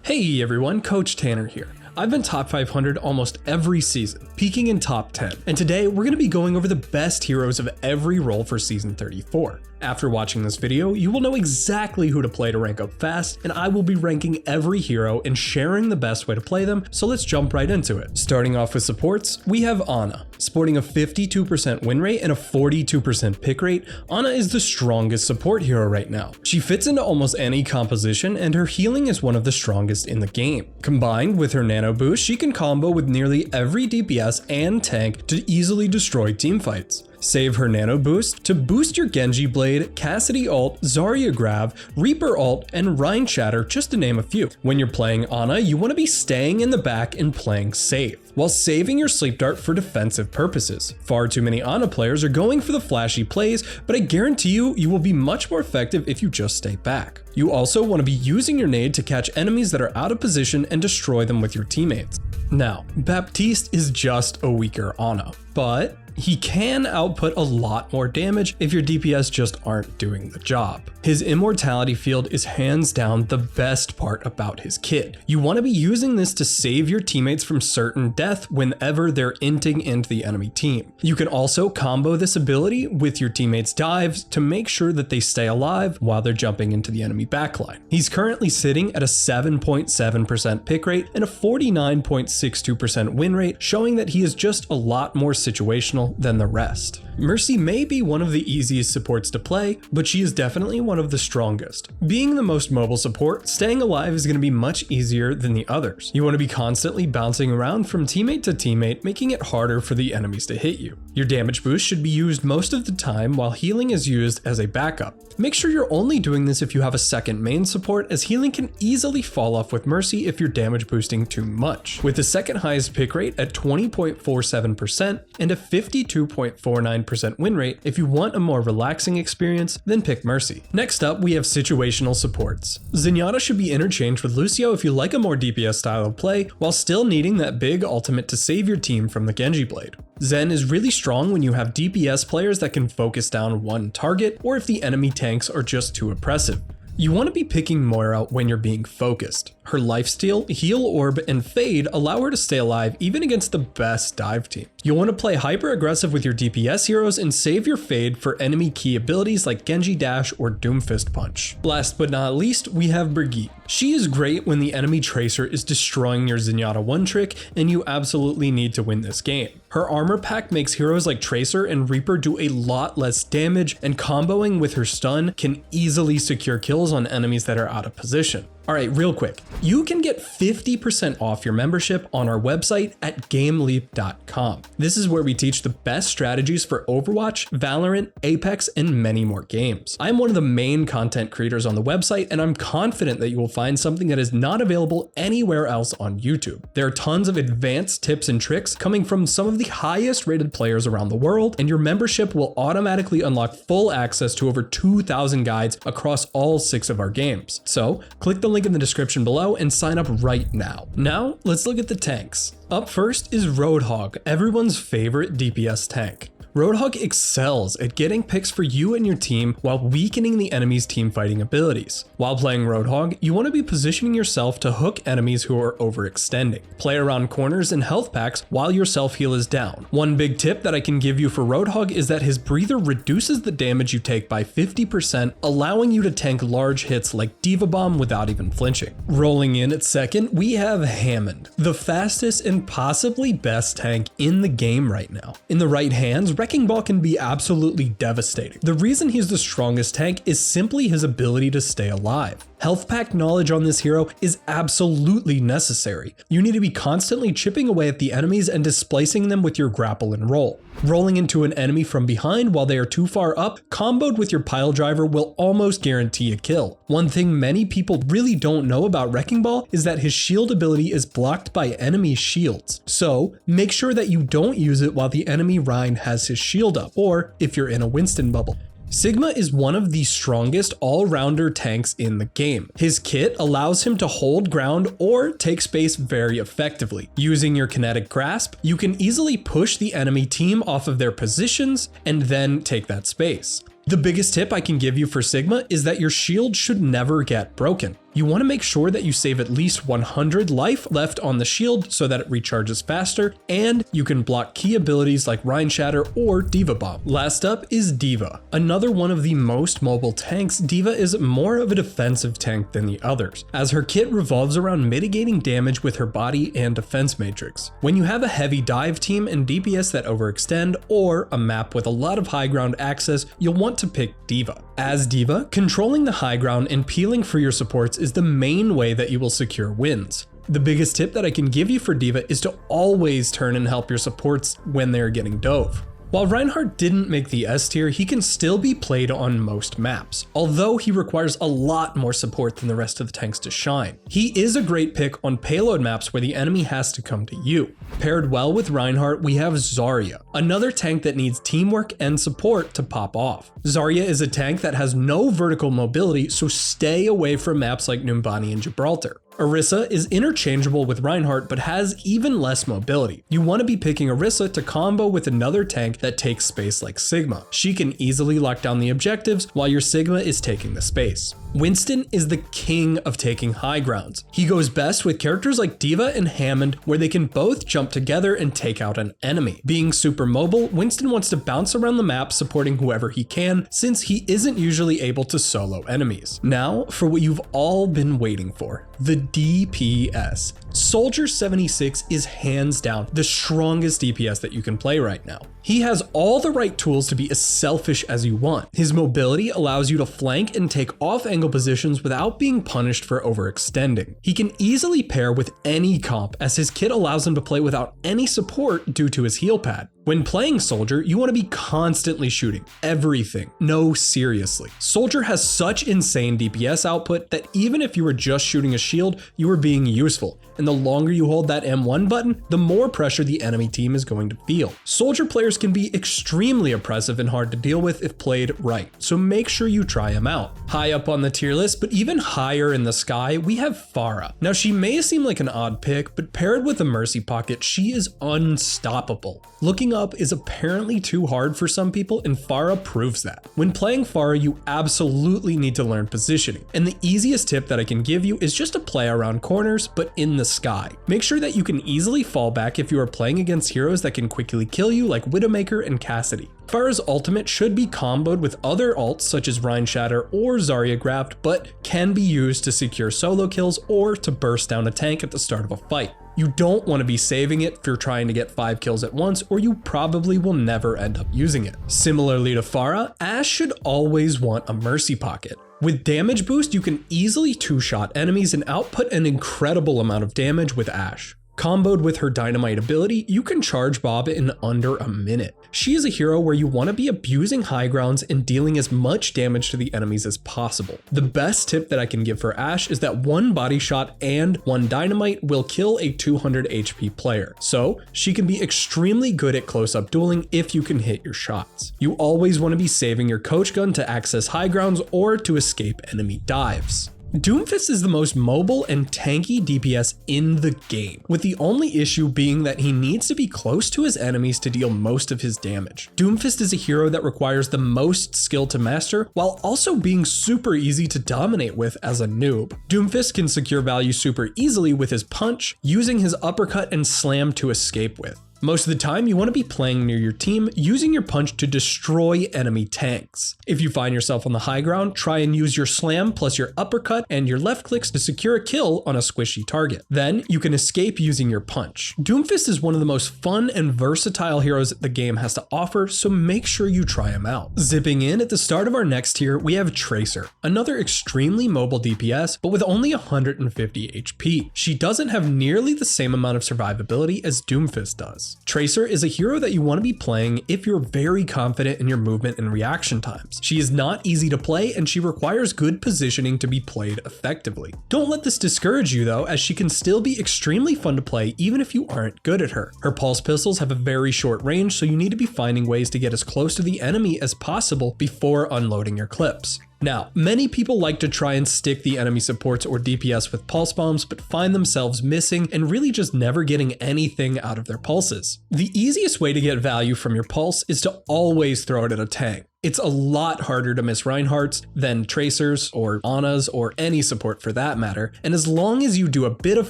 Hey everyone, Coach Tanner here. I've been top 500 almost every season, peaking in top 10, and today we're going to be going over the best heroes of every role for season 34. After watching this video, you will know exactly who to play to rank up fast, and I will be ranking every hero and sharing the best way to play them, so let's jump right into it. Starting off with supports, we have Ana. Sporting a 52% win rate and a 42% pick rate, Ana is the strongest support hero right now. She fits into almost any composition, and her healing is one of the strongest in the game. Combined with her nano boost, she can combo with nearly every DPS and tank to easily destroy teamfights. Save her nano boost to boost your Genji Blade, Cassidy ult, Zarya grab, Reaper ult, and Rhine Shatter, just to name a few. When you're playing Ana, you want to be staying in the back and playing safe, while saving your sleep dart for defensive purposes. Far too many Ana players are going for the flashy plays, but I guarantee you will be much more effective if you just stay back. You also want to be using your nade to catch enemies that are out of position and destroy them with your teammates. Now, Baptiste is just a weaker Ana, but he can output a lot more damage if your DPS just aren't doing the job. His immortality field is hands down the best part about his kit. You want to be using this to save your teammates from certain death whenever they're inting into the enemy team. You can also combo this ability with your teammates' dives to make sure that they stay alive while they're jumping into the enemy backline. He's currently sitting at a 7.7% pick rate and a 49.62% win rate, showing that he is just a lot more situational than the rest. Mercy may be one of the easiest supports to play, but she is definitely one of the strongest. Being the most mobile support, staying alive is going to be much easier than the others. You want to be constantly bouncing around from teammate to teammate, making it harder for the enemies to hit you. Your damage boost should be used most of the time, while healing is used as a backup. Make sure you're only doing this if you have a second main support, as healing can easily fall off with Mercy if you're damage boosting too much. With the second highest pick rate at 20.47% and a 52.49% win rate, if you want a more relaxing experience, then pick Mercy. Next up, we have situational supports. Zenyatta should be interchanged with Lucio if you like a more DPS style of play, while still needing that big ultimate to save your team from the Genji Blade. Zen is really strong when you have DPS players that can focus down one target, or if the enemy tanks are just too oppressive. You want to be picking Moira when you're being focused. Her lifesteal, heal orb, and fade allow her to stay alive even against the best dive team. You'll want to play hyper aggressive with your DPS heroes and save your fade for enemy key abilities like Genji Dash or Doomfist Punch. Last but not least, we have Brigitte. She is great when the enemy tracer is destroying your Zenyatta one trick and you absolutely need to win this game. Her armor pack makes heroes like Tracer and Reaper do a lot less damage, and comboing with her stun can easily secure kills on enemies that are out of position. Alright, real quick, you can get 50% off your membership on our website at GameLeap.com. This is where we teach the best strategies for Overwatch, Valorant, Apex, and many more games. I'm one of the main content creators on the website, and I'm confident that you will find something that is not available anywhere else on YouTube. There are tons of advanced tips and tricks coming from some of the highest rated players around the world, and your membership will automatically unlock full access to over 2,000 guides across all 6 of our games. So, click the link in the description below and sign up right now. Now, let's look at the tanks. Up first is Roadhog, everyone's favorite DPS tank. Roadhog excels at getting picks for you and your team while weakening the enemy's team fighting abilities. While playing Roadhog, you want to be positioning yourself to hook enemies who are overextending. Play around corners and health packs while your self-heal is down. One big tip that I can give you for Roadhog is that his breather reduces the damage you take by 50%, allowing you to tank large hits like Diva Bomb without even flinching. Rolling in at second, we have Hammond, the fastest and possibly best tank in the game right now. In the right hands, Wrecking Ball can be absolutely devastating. The reason he's the strongest tank is simply his ability to stay alive. Health pack knowledge on this hero is absolutely necessary. You need to be constantly chipping away at the enemies and displacing them with your grapple and roll. Rolling into an enemy from behind while they are too far up, comboed with your pile driver, will almost guarantee a kill. One thing many people really don't know about Wrecking Ball is that his shield ability is blocked by enemy shields. So make sure that you don't use it while the enemy Rhine has his shield up, or if you're in a Winston bubble. Sigma is one of the strongest all-rounder tanks in the game. His kit allows him to hold ground or take space very effectively. Using your kinetic grasp, you can easily push the enemy team off of their positions and then take that space. The biggest tip I can give you for Sigma is that your shield should never get broken. You want to make sure that you save at least 100 life left on the shield so that it recharges faster, and you can block key abilities like Rhine Shatter or Diva Bomb. Last up is Diva. Another one of the most mobile tanks, Diva is more of a defensive tank than the others, as her kit revolves around mitigating damage with her body and defense matrix. When you have a heavy dive team and DPS that overextend, or a map with a lot of high ground access, you'll want to pick Diva. As Diva, controlling the high ground and peeling for your supports is the main way that you will secure wins. The biggest tip that I can give you for Diva is to always turn and help your supports when they are getting dove. While Reinhardt didn't make the S tier, he can still be played on most maps, although he requires a lot more support than the rest of the tanks to shine. He is a great pick on payload maps where the enemy has to come to you. Paired well with Reinhardt, we have Zarya, another tank that needs teamwork and support to pop off. Zarya is a tank that has no vertical mobility, so stay away from maps like Numbani and Gibraltar. Orisa is interchangeable with Reinhardt but has even less mobility. You want to be picking Orisa to combo with another tank that takes space like Sigma. She can easily lock down the objectives while your Sigma is taking the space. Winston is the king of taking high grounds. He goes best with characters like Diva and Hammond, where they can both jump together and take out an enemy. Being super mobile, Winston wants to bounce around the map supporting whoever he can, since he isn't usually able to solo enemies. Now for what you've all been waiting for, the DPS. Soldier 76 is hands down the strongest DPS that you can play right now. He has all the right tools to be as selfish as you want. His mobility allows you to flank and take off-angle positions without being punished for overextending. He can easily pair with any comp, as his kit allows him to play without any support due to his heal pad. When playing Soldier, you want to be constantly shooting everything. No, seriously. Soldier has such insane DPS output that even if you were just shooting a shield, you were being useful. And the longer you hold that M1 button, the more pressure the enemy team is going to feel. Soldier players can be extremely oppressive and hard to deal with if played right, so make sure you try him out. High up on the tier list, but even higher in the sky, we have Pharah. Now she may seem like an odd pick, but paired with a Mercy Pocket, she is unstoppable. Looking up is apparently too hard for some people, and Pharah proves that. When playing Pharah, you absolutely need to learn positioning, and the easiest tip that I can give you is just to play around corners, but in the sky. Make sure that you can easily fall back if you are playing against heroes that can quickly kill you like Widowmaker and Cassidy. Pharah's ultimate should be comboed with other ults such as Rhine Shatter or Zarya Graft, but can be used to secure solo kills or to burst down a tank at the start of a fight. You don't want to be saving it if you're trying to get 5 kills at once, or you probably will never end up using it. Similarly to Pharah, Ashe should always want a Mercy Pocket. With damage boost, you can easily two-shot enemies and output an incredible amount of damage with Ashe. Comboed with her dynamite ability, you can charge Bob in under a minute. She is a hero where you want to be abusing high grounds and dealing as much damage to the enemies as possible. The best tip that I can give for Ashe is that one body shot and one dynamite will kill a 200 HP player, so she can be extremely good at close-up dueling if you can hit your shots. You always want to be saving your coach gun to access high grounds or to escape enemy dives. Doomfist is the most mobile and tanky DPS in the game, with the only issue being that he needs to be close to his enemies to deal most of his damage. Doomfist is a hero that requires the most skill to master, while also being super easy to dominate with as a noob. Doomfist can secure value super easily with his punch, using his uppercut and slam to escape with. Most of the time, you want to be playing near your team, using your punch to destroy enemy tanks. If you find yourself on the high ground, try and use your slam plus your uppercut and your left clicks to secure a kill on a squishy target. Then you can escape using your punch. Doomfist is one of the most fun and versatile heroes that the game has to offer, so make sure you try him out. Zipping in at the start of our next tier, we have Tracer, another extremely mobile DPS, but with only 150 HP. She doesn't have nearly the same amount of survivability as Doomfist does. Tracer is a hero that you want to be playing if you're very confident in your movement and reaction times. She is not easy to play and she requires good positioning to be played effectively. Don't let this discourage you though, as she can still be extremely fun to play even if you aren't good at her. Her pulse pistols have a very short range, so you need to be finding ways to get as close to the enemy as possible before unloading your clips. Now, many people like to try and stick the enemy supports or DPS with pulse bombs, but find themselves missing and really just never getting anything out of their pulses. The easiest way to get value from your pulse is to always throw it at a tank. It's a lot harder to miss Reinhardt's than Tracers or Ana's or any support for that matter, and as long as you do a bit of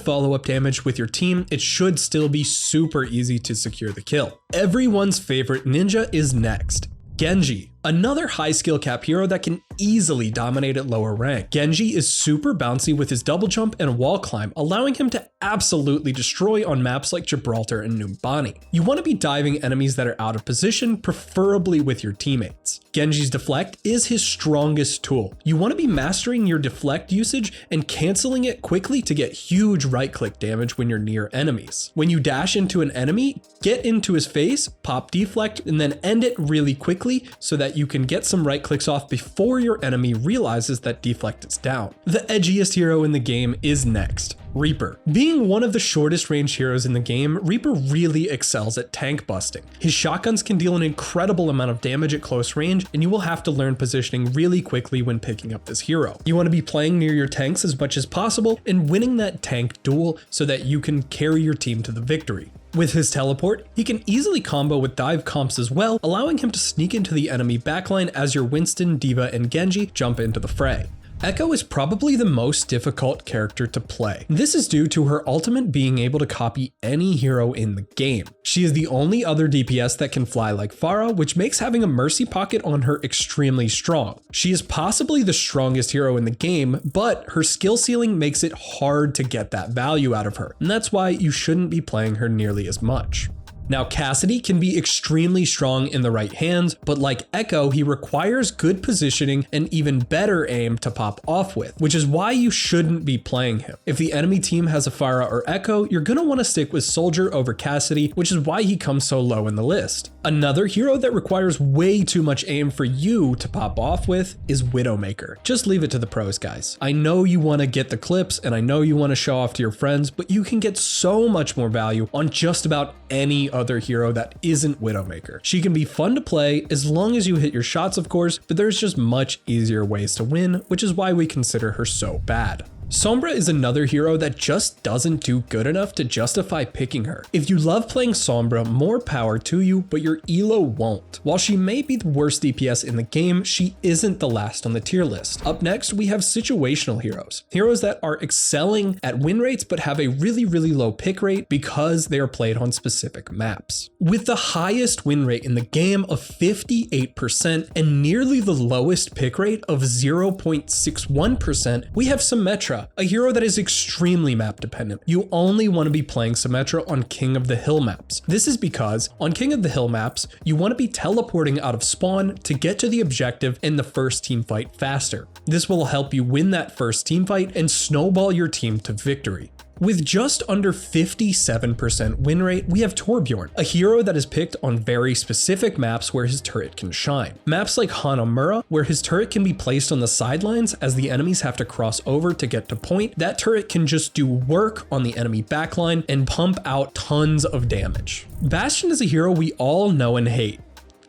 follow-up damage with your team, it should still be super easy to secure the kill. Everyone's favorite ninja is next. Genji, another high skill cap hero that can easily dominate at lower rank. Genji is super bouncy with his double jump and wall climb, allowing him to absolutely destroy on maps like Gibraltar and Numbani. You want to be diving enemies that are out of position, preferably with your teammates. Genji's deflect is his strongest tool. You want to be mastering your deflect usage and canceling it quickly to get huge right click damage when you're near enemies. When you dash into an enemy, get into his face, pop deflect, and then end it really quickly so that you can get some right clicks off before your enemy realizes that deflect is down. The edgiest hero in the game is next. Reaper. Being one of the shortest range heroes in the game, Reaper really excels at tank busting. His shotguns can deal an incredible amount of damage at close range, and you will have to learn positioning really quickly when picking up this hero. You want to be playing near your tanks as much as possible and winning that tank duel so that you can carry your team to the victory. With his teleport, he can easily combo with dive comps as well, allowing him to sneak into the enemy backline as your Winston, Diva, and Genji jump into the fray. Echo is probably the most difficult character to play. This is due to her ultimate being able to copy any hero in the game. She is the only other DPS that can fly like Pharah, which makes having a mercy pocket on her extremely strong. She is possibly the strongest hero in the game, but her skill ceiling makes it hard to get that value out of her, and that's why you shouldn't be playing her nearly as much. Now, Cassidy can be extremely strong in the right hands, but like Echo, he requires good positioning and even better aim to pop off with, which is why you shouldn't be playing him. If the enemy team has a Pharah or Echo, you're gonna wanna stick with Soldier over Cassidy, which is why he comes so low in the list. Another hero that requires way too much aim for you to pop off with is Widowmaker. Just leave it to the pros, guys. I know you wanna get the clips and I know you wanna show off to your friends, but you can get so much more value on just about any other hero that isn't Widowmaker. She can be fun to play as long as you hit your shots, of course, but there's just much easier ways to win, which is why we consider her so bad. Sombra is another hero that just doesn't do good enough to justify picking her. If you love playing Sombra, more power to you, but your elo won't. While she may be the worst DPS in the game, she isn't the last on the tier list. Up next, we have situational heroes. Heroes that are excelling at win rates but have a really low pick rate because they are played on specific maps. With the highest win rate in the game of 58% and nearly the lowest pick rate of 0.61%, we have Symmetra, a hero that is extremely map dependent. You only want to be playing Symmetra on King of the Hill maps. This is because on King of the Hill maps, you want to be teleporting out of spawn to get to the objective in the first team fight faster. This will help you win that first team fight and snowball your team to victory. With just under 57% win rate, we have Torbjorn, a hero that is picked on very specific maps where his turret can shine. Maps like Hanamura, where his turret can be placed on the sidelines as the enemies have to cross over to get to point. That turret can just do work on the enemy backline and pump out tons of damage. Bastion is a hero we all know and hate.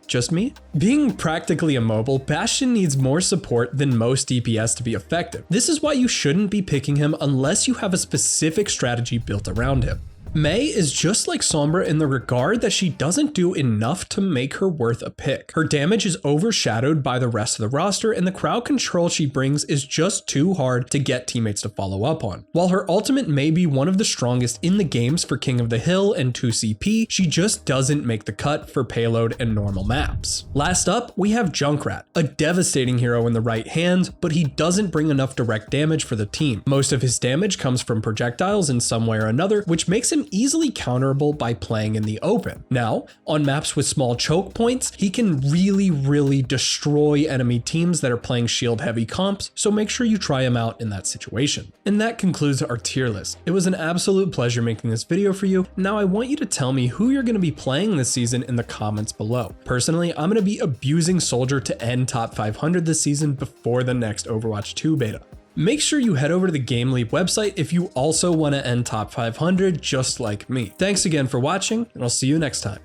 Just me? Being practically immobile, Bastion needs more support than most DPS to be effective. This is why you shouldn't be picking him unless you have a specific strategy built around him. Mei is just like Sombra in the regard that she doesn't do enough to make her worth a pick. Her damage is overshadowed by the rest of the roster, and the crowd control she brings is just too hard to get teammates to follow up on. While her ultimate may be one of the strongest in the games for King of the Hill and 2CP, she just doesn't make the cut for payload and normal maps. Last up, we have Junkrat, a devastating hero in the right hand, but he doesn't bring enough direct damage for the team. Most of his damage comes from projectiles in some way or another, which makes him easily counterable by playing in the open. Now, on maps with small choke points, he can really destroy enemy teams that are playing shield heavy comps, so make sure you try him out in that situation. And that concludes our tier list. It was an absolute pleasure making this video for you. Now I want you to tell me who you're going to be playing this season in the comments below. Personally, I'm going to be abusing Soldier to end top 500 this season before the next Overwatch 2 beta. Make sure you head over to the GameLeap website if you also want to end top 500 just like me. Thanks again for watching, and I'll see you next time.